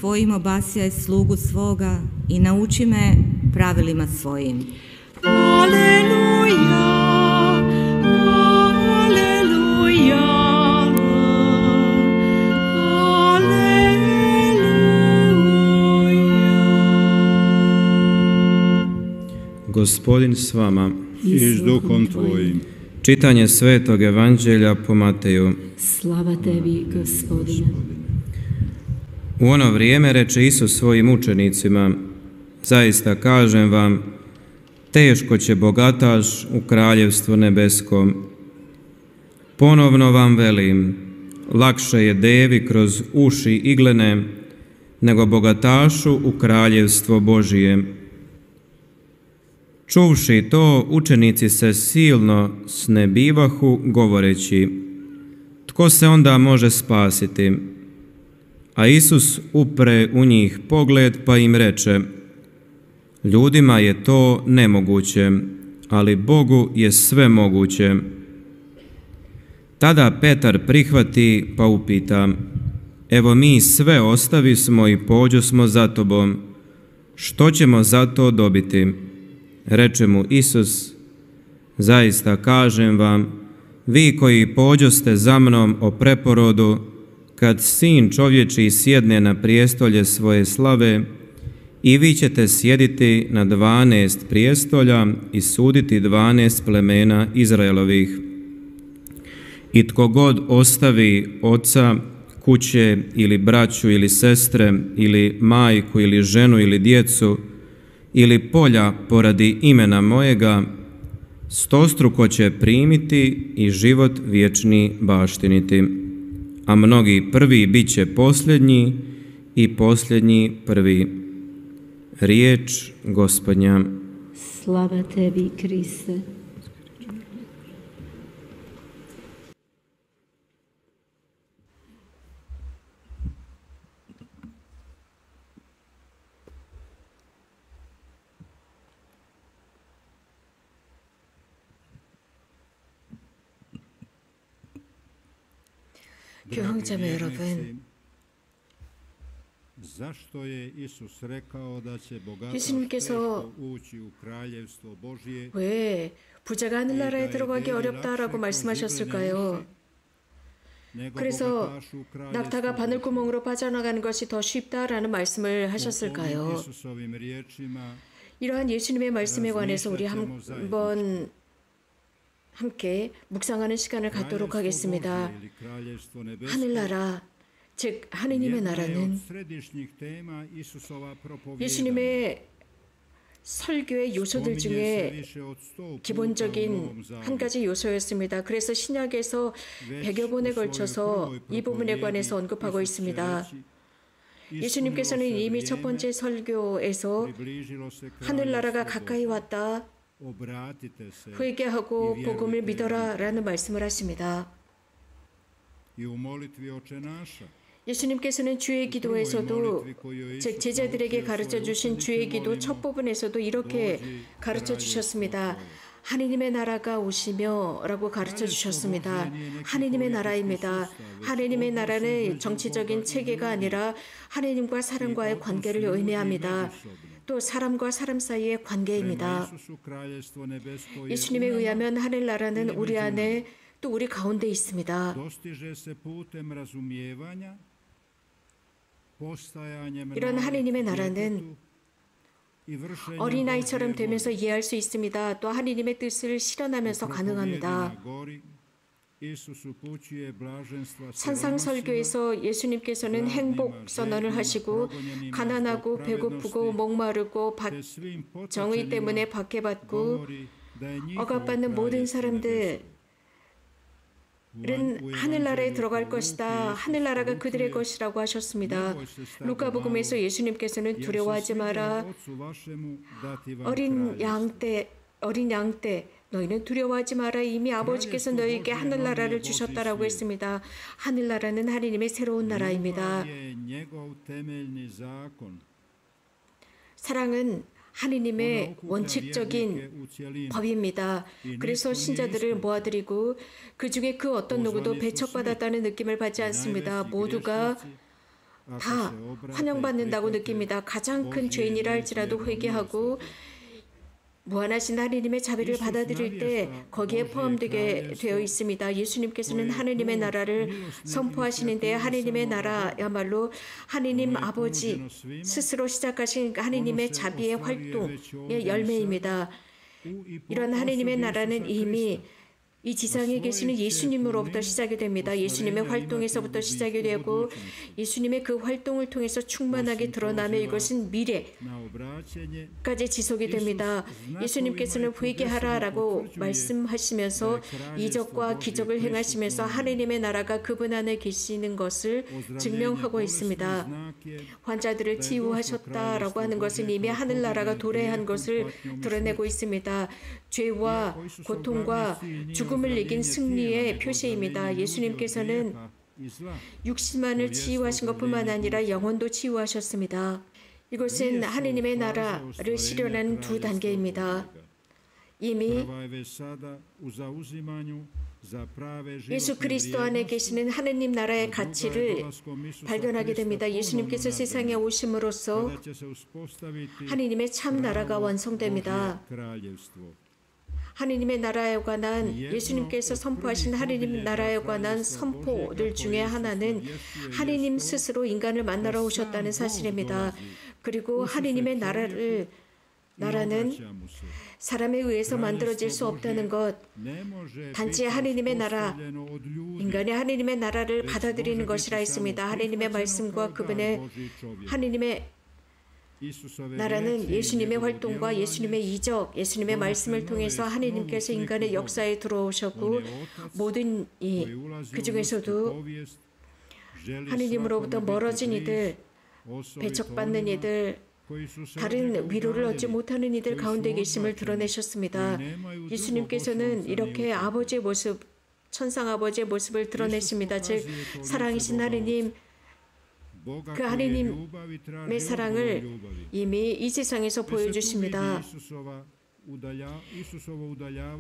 svojim obasjaj slugu svoga i nauči me pravilima svojim. Aleluja, aleluja, aleluja. Gospodin s vama I s duhom tvojim. Čitanje Svetog Evanđelja po Mateju. Slava tebi, Gospodine. U ono vrijeme reče Isus svojim učenicima: zaista kažem vam, teško će bogataš u kraljevstvo nebeskom. Ponovno vam velim, lakše je devi kroz uši iglene, nego bogatašu u kraljevstvo Božije. Čuvši to, učenici se silno snebivahu, govoreći: tko se onda može spasiti? A Isus upre u njih pogled pa im reče: ljudima je to nemoguće, ali Bogu je sve moguće. Tada Petar prihvati pa upita: evo mi sve ostavismo i pođosmo za tobom, što ćemo za to dobiti? Reče mu Isus: zaista kažem vam, vi koji pođoste za mnom o preporodu, kad Sin čovječiji sjedne na prijestolje svoje slave, i vi ćete sjediti na 12 prijestolja i suditi 12 plemena Izraelovih. I tko god ostavi oca, kuće ili braću ili sestre ili majku ili ženu ili djecu ili polja poradi imena mojega, stostruko će primiti i život vječni baštiniti. A mnogi prvi bit će posljednji i posljednji prvi. Riječ Gospodnja. Slava tebi, Kriste. 교형자매 여러분, zašto je Isus rekao da će bogataš 예수님께서 teško ući u kraljevstvo Božje? 왜 부자가 하늘나라에 들어가기 어렵다라고 말씀하셨을까요? 그래서 낙타가 바늘구멍으로 빠져나가는 것이 더 쉽다라는 말씀을 하셨을까요? 이러한 예수님의 말씀에 관해서 우리 한번 함께 묵상하는 시간을 갖도록 하겠습니다. 하늘나라, 즉 하느님의 나라는 예수님의 설교의 요소들 중에 기본적인 한 가지 요소였습니다. 그래서 신약에서 100여 번에 걸쳐서 이 부분에 관해서 언급하고 있습니다. 예수님께서는 이미 첫 번째 설교에서 하늘나라가 가까이 왔다, 회개하고 복음을 믿어라 라는 말씀을 하십니다. 예수님께서는 주의 기도에서도, 즉 제자들에게 가르쳐 주신 주의 기도 첫 부분에서도 이렇게 가르쳐 주셨습니다. 하느님의 나라가 오시며 라고 가르쳐 주셨습니다. 하느님의 나라입니다. 하느님의 나라는 정치적인 체계가 아니라 하느님과 사람과의 관계를 의미합니다. 또 사람과 사람 사이의 관계입니다. 예수님에 의하면 하늘나라는 우리 안에 또 우리 가운데 있습니다. 이런 하느님의 나라는 어린아이처럼 되면서 이해할 수 있습니다. 또 하느님의 뜻을 실현하면서 가능합니다. 산상설교에서 예수님께서는 행복 선언을 하시고 가난하고 배고프고 목마르고 정의 때문에 박해받고 억압받는 모든 사람들은 하늘나라에 들어갈 것이다. 하늘나라가 그들의 것이라고 하셨습니다. 루카복음에서 예수님께서는 두려워하지 마라. 어린 양 때 너희는 두려워하지 마라. 이미 아버지께서 너희에게 하늘나라를 주셨다라고 했습니다. 하늘나라는 하느님의 새로운 나라입니다. 사랑은 하느님의 원칙적인 법입니다. 그래서 신자들을 모아드리고 그 중에 그 어떤 누구도 배척받았다는 느낌을 받지 않습니다. 모두가 다 환영받는다고 느낍니다. 가장 큰 죄인이라 할지라도 회개하고 무한하신 하느님의 자비를 받아들일 때 거기에 포함되게 되어 있습니다. 예수님께서는 하느님의 나라를 선포하시는 데 하느님의 나라야말로 하느님 아버지 스스로 시작하신 하느님의 자비의 활동의 열매입니다. 이런 하느님의 나라는 이미 이 지상에 계시는 예수님으로부터 시작이 됩니다. 예수님의 활동에서부터 시작이 되고 예수님의 그 활동을 통해서 충만하게 드러나며 이것은 미래까지 지속이 됩니다. 예수님께서는 회개하라라고 말씀하시면서 이적과 기적을 행하시면서 하느님의 나라가 그분 안에 계시는 것을 증명하고 있습니다. 환자들을 치유하셨다라고 하는 것은 이미 하늘나라가 도래한 것을 드러내고 있습니다. 죄와 고통과 죽음을 이긴 승리의 표시입니다. 예수님께서는 육신만을 치유하신 것뿐만 아니라 영혼도 치유하셨습니다. 이것은 하느님의 나라를 실현하는 두 단계입니다. 이미 예수 그리스도 안에 계시는 하느님 나라의 가치를 발견하게 됩니다. 예수님께서 세상에 오심으로써 하느님의 참 나라가 완성됩니다. 하느님의 나라에 관한 예수님께서 선포하신 하느님 나라에 관한 선포들 중에 하나는 하느님 스스로 인간을 만나러 오셨다는 사실입니다. 그리고 하느님의 나라는 사람에 의해서 만들어질 수 없다는 것, 단지 하느님의 나라, 인간이 하느님의 나라를 받아들이는 것이라 했습니다. 하느님의 말씀과 그분의 하느님의 나라는 예수님의 활동과 예수님의 이적, 예수님의 말씀을 통해서 하느님께서 인간의 역사에 들어오셨고 모든 그 중에서도 하느님으로부터 멀어진 이들, 배척받는 이들, 다른 위로를 얻지 못하는 이들 가운데 계심을 드러내셨습니다. 예수님께서는 이렇게 아버지의 모습, 천상 아버지의 모습을 드러내십니다. 즉 사랑이신 하느님, 그 하느님의 사랑을 이미 이 세상에서 보여주십니다.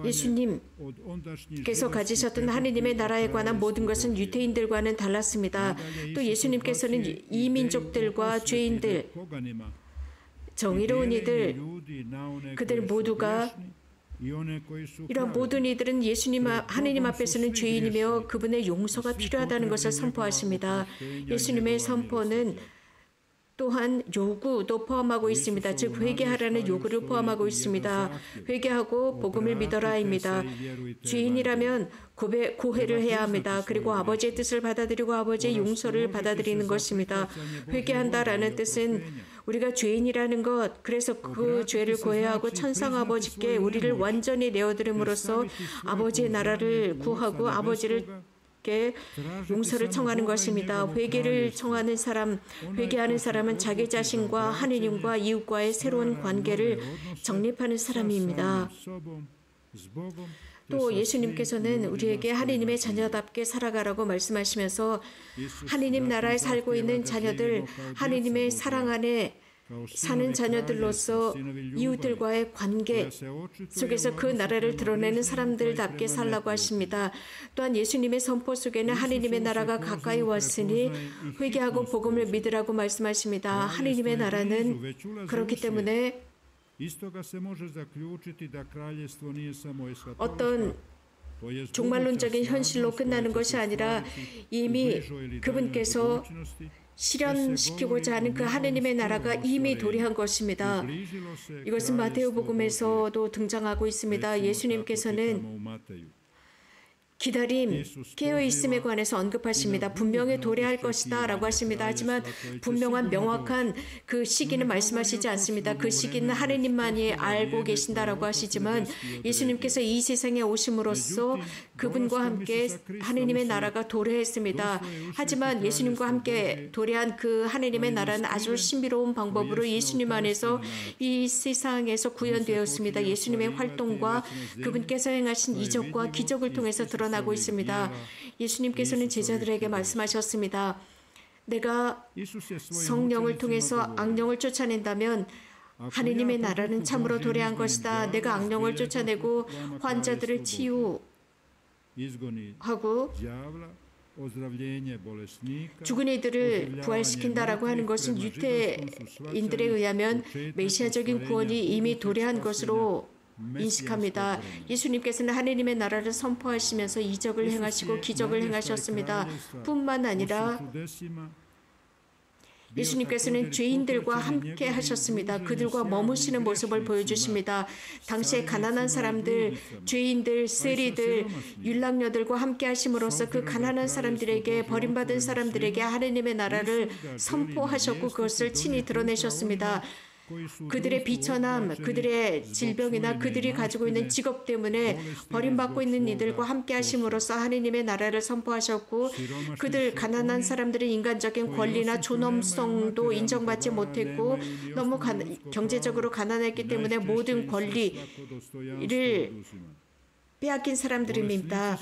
예수님께서 가지셨던 하느님의 나라에 관한 모든 것은 유대인들과는 달랐습니다. 또 예수님께서는 이 민족들과 죄인들, 정의로운 이들, 그들 모두가 이런 모든 이들은 하느님 앞에서는 죄인이며 그분의 용서가 필요하다는 것을 선포하십니다. 예수님의 선포는 또한 요구도 포함하고 있습니다. 즉 회개하라는 요구를 포함하고 있습니다. 회개하고 복음을 믿어라입니다. 죄인이라면 고해를 해야 합니다. 그리고 아버지의 뜻을 받아들이고 아버지의 용서를 받아들이는 것입니다. 회개한다라는 뜻은 우리가 죄인이라는 것, 그래서 그 죄를 고해하고 천상 아버지께 우리를 완전히 내어드림으로써 아버지의 나라를 구하고 아버지를 용서를 청하는 것입니다. 회개를 청하는 사람, 회개하는 사람은 자기 자신과 하느님과 이웃과의 새로운 관계를 정립하는 사람입니다. 또 예수님께서는 우리에게 하느님의 자녀답게 살아가라고 말씀하시면서 하느님 나라에 살고 있는 자녀들, 하느님의 사랑 안에 사는 자녀들로서 이웃들과의 관계 속에서 그 나라를 드러내는 사람들답게 살라고 하십니다. 또한 예수님의 선포 속에는 하느님의 나라가 가까이 왔으니 회개하고 복음을 믿으라고 말씀하십니다. 하느님의 나라는 그렇기 때문에 어떤 종말론적인 현실로 끝나는 것이 아니라 이미 그분께서 실현시키고자 하는 그 하느님의 나라가 이미 도래한 것입니다. 이것은 마테오복음에서도 등장하고 있습니다. 예수님께서는 기다림, 깨어있음에 관해서 언급하십니다. 분명히 도래할 것이다 라고 하십니다. 하지만 분명한 명확한 그 시기는 말씀하시지 않습니다. 그 시기는 하느님만이 알고 계신다라고 하시지만 예수님께서 이 세상에 오심으로써 그분과 함께 하느님의 나라가 도래했습니다. 하지만 예수님과 함께 도래한 그 하느님의 나라는 아주 신비로운 방법으로 예수님 안에서 이 세상에서 구현되었습니다. 예수님의 활동과 그분께서 행하신 이적과 기적을 통해서 드러나고 있습니다. 예수님께서는 제자들에게 말씀하셨습니다. 내가 성령을 통해서 악령을 쫓아낸다면 하느님의 나라는 참으로 도래한 것이다. 내가 악령을 쫓아내고 환자들을 치유하고 ozdravljenje bolesnika, 죽은 이들을 부활시킨다라고 하는 것은 유대인들에 의하면 메시아적인 구원이 이미 도래한 것으로 인식합니다. 예수님께서는 하느님의 나라를 선포하시면서 이적을 행하시고 기적을 행하셨습니다. 뿐만 아니라 예수님께서는 죄인들과 함께 하셨습니다. 그들과 머무시는 모습을 보여주십니다. 당시에 가난한 사람들, 죄인들, 세리들, 율랑녀들과 함께 하심으로써 그 가난한 사람들에게, 버림받은 사람들에게 하느님의 나라를 선포하셨고 그것을 친히 드러내셨습니다. 그들의 비천함, 그들의 질병이나 그들이 가지고 있는 직업 때문에 버림받고 있는 이들과 함께 하심으로써 하느님의 나라를 선포하셨고 그들 가난한 사람들은 인간적인 권리나 존엄성도 인정받지 못했고 너무 경제적으로 가난했기 때문에 모든 권리를 빼앗긴 사람들입니다.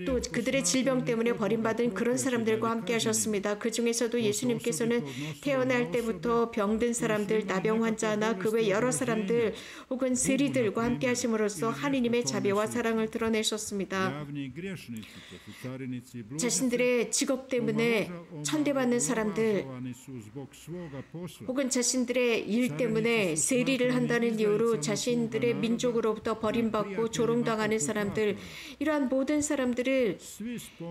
또 그들의 질병 때문에 버림받은 그런 사람들과 함께 하셨습니다. 그 중에서도 예수님께서는 태어날 때부터 병든 사람들, 나병 환자나 그 외 여러 사람들 혹은 세리들과 함께 하심으로써 하느님의 자비와 사랑을 드러내셨습니다. 자신들의 직업 때문에 천대받는 사람들 혹은 자신들의 일 때문에 세리를 한다는 이유로 자신들의 민족으로부터 버림받고 조롱당하는 사람들, 이러한 모든 사람들을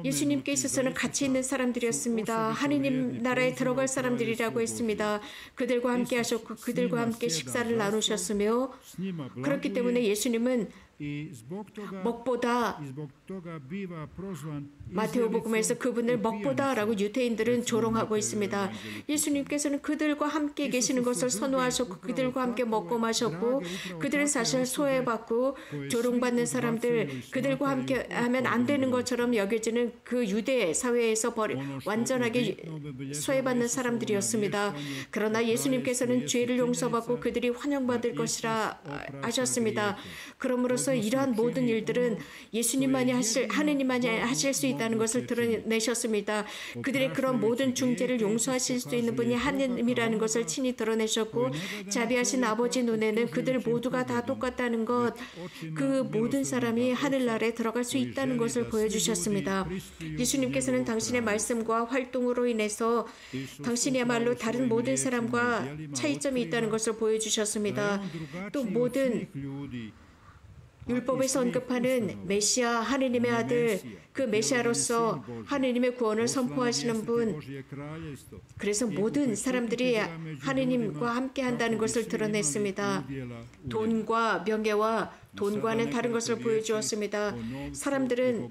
예수님께 있어서는 가치 있는 사람들이었습니다. 하느님 나라에 들어갈 사람들이라고 했습니다. 그들과 함께 하셨고 그들과 함께 식사를 나누셨으며 그렇기 때문에 예수님은 먹보다 마테오복음에서 그분을 먹보다라고 유대인들은 조롱하고 있습니다. 예수님께서는 그들과 함께 계시는 것을 선호하셨고 그들과 함께 먹고 마셨고 그들은 사실 소외받고 조롱받는 사람들, 그들과 함께 하면 안 되는 것처럼 여겨지는 그 유대 사회에서 완전하게 소외받는 사람들이었습니다. 그러나 예수님께서는 죄를 용서받고 그들이 환영받을 것이라 하셨습니다. 그러므로서 이러한 모든 일들은 하느님만이 하실 수 있다는 것을 드러내셨습니다. 그들의 그런 모든 중죄를 용서하실 수 있는 분이 하느님이라는 것을 친히 드러내셨고 자비하신 아버지 눈에는 그들 모두가 다 똑같다는 것, 그 모든 사람이 하늘나라에 들어갈 수 있다는 것을 보여주셨습니다. 예수님께서는 당신의 말씀과 활동으로 인해서 당신이야말로 다른 모든 사람과 차이점이 있다는 것을 보여주셨습니다. 또 모든 율법에서 언급하는 메시아, 하느님의 아들, 그 메시아로서 하느님의 구원을 선포하시는 분, 그래서 모든 사람들이 하느님과 함께 한다는 것을 드러냈습니다. 돈과 명예와 돈과는 다른 것을 보여주었습니다. 사람들은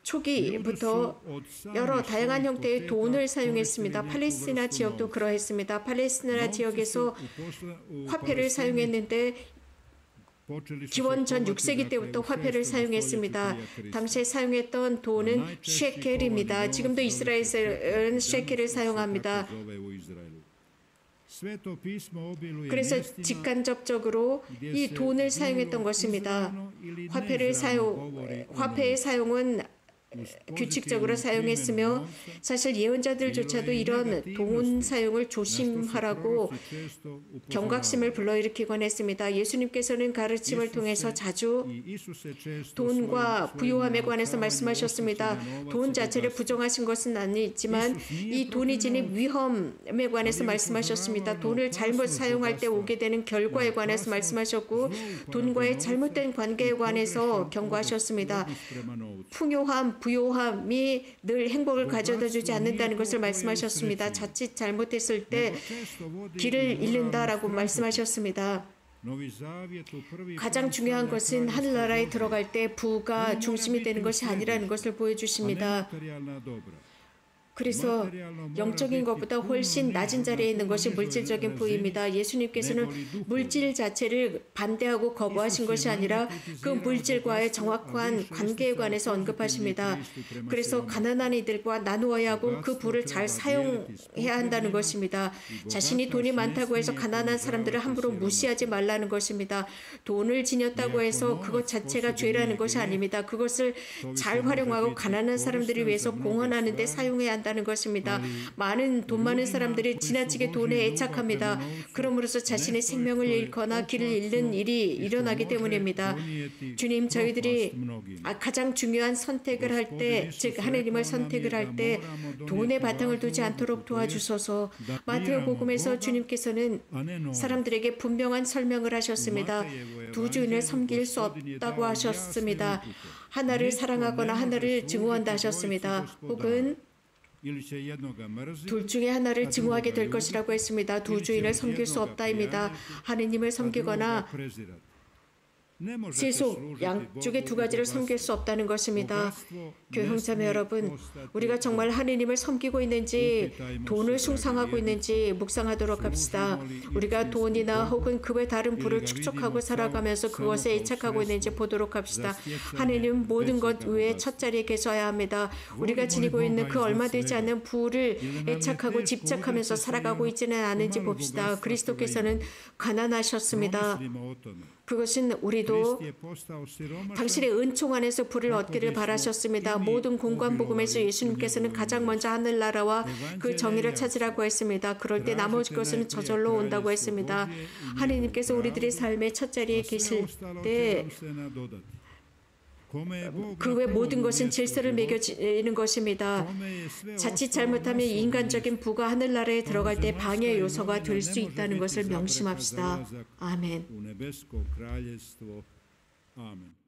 초기부터 여러 다양한 형태의 돈을 사용했습니다. 팔레스티나 지역도 그러했습니다. 팔레스티나 지역에서 화폐를 사용했는데 기원 전 6세기 때부터 화폐를 사용했습니다. 당시에 사용했던 돈은 셰켈입니다. 지금도 이스라엘은 셰켈을 사용합니다. 그래서 직간접적으로 이 돈을 사용했던 것입니다. 화폐의 사용은 규칙적으로 사용했으며 사실 예언자들조차도 이런 돈 사용을 조심하라고 경각심을 불러일으키곤 했습니다. 예수님께서는 가르침을 통해서 자주 돈과 부요함에 관해서 말씀하셨습니다. 돈 자체를 부정하신 것은 아니지만 이 돈이 지닌 위험에 관해서 말씀하셨습니다. 돈을 잘못 사용할 때 오게 되는 결과에 관해서 말씀하셨고 돈과의 잘못된 관계에 관해서 경고하셨습니다. 풍요함, 부요함이 늘 행복을 가져다 주지 않는다는 것을 말씀하셨습니다. 자칫 잘못했을 때 길을 잃는다라고 말씀하셨습니다. 가장 중요한 것은 하늘나라에 들어갈 때 부가 중심이 되는 것이 아니라는 것을 보여주십니다. 그래서 영적인 것보다 훨씬 낮은 자리에 있는 것이 물질적인 부입니다. 예수님께서는 물질 자체를 반대하고 거부하신 것이 아니라 그 물질과의 정확한 관계에 관해서 언급하십니다. 그래서 가난한 이들과 나누어야 하고 그 부를 잘 사용해야 한다는 것입니다. 자신이 돈이 많다고 해서 가난한 사람들을 함부로 무시하지 말라는 것입니다. 돈을 지녔다고 해서 그것 자체가 죄라는 것이 아닙니다. 그것을 잘 활용하고 가난한 사람들을 위해서 공헌하는 데 사용해야 한다는 한다는 것입니다. 돈 많은 사람들이 지나치게 돈에 애착합니다. 그럼으로써 자신의 생명을 잃거나 길을 잃는 일이 일어나기 때문입니다. 주님, 저희들이 가장 중요한 선택을 할 때, 즉 하나님을 선택을 할 때 돈에 바탕을 두지 않도록 도와주소서. 마태오복음에서 주님께서는 사람들에게 분명한 설명을 하셨습니다. 두 주인을 섬길 수 없다고 하셨습니다. 하나를 사랑하거나 하나를 증오한다 하셨습니다. 혹은 둘 중에 하나를 증오하게 될 것이라고 했습니다. 두 주인을 섬길 수 없다입니다. 하느님을 섬기거나 세속 양쪽의 두 가지를 섬길 수 없다는 것입니다. 교회 형제자매 여러분, 우리가 정말 하느님을 섬기고 있는지 돈을 숭상하고 있는지 묵상하도록 합시다. 우리가 돈이나 혹은 그 외 다른 부를 축적하고 살아가면서 그것에 애착하고 있는지 보도록 합시다. 하느님은 모든 것 위에 첫 자리에 계셔야 합니다. 우리가 지니고 있는 그 얼마 되지 않는 부를 애착하고 집착하면서 살아가고 있지는 않은지 봅시다. 그리스도께서는 가난하셨습니다. 그것은 우리도 당신의 은총 안에서 부를 얻기를 바라셨습니다. 모든 공관복음에서 예수님께서는 가장 먼저 하늘나라와 그 정의를 찾으라고 했습니다. 그럴 때 나머지 것은 저절로 온다고 했습니다. 하나님께서 우리들의 삶의 첫 자리에 계실 때 그 외 모든 것은 질서를 매겨지는 것입니다. 자칫 잘못하면 인간적인 부가 하늘나라에 들어갈 때 방해 요소가 될 수 있다는 것을 명심합시다. 아멘. u nebesko kraljevstvo. Amen.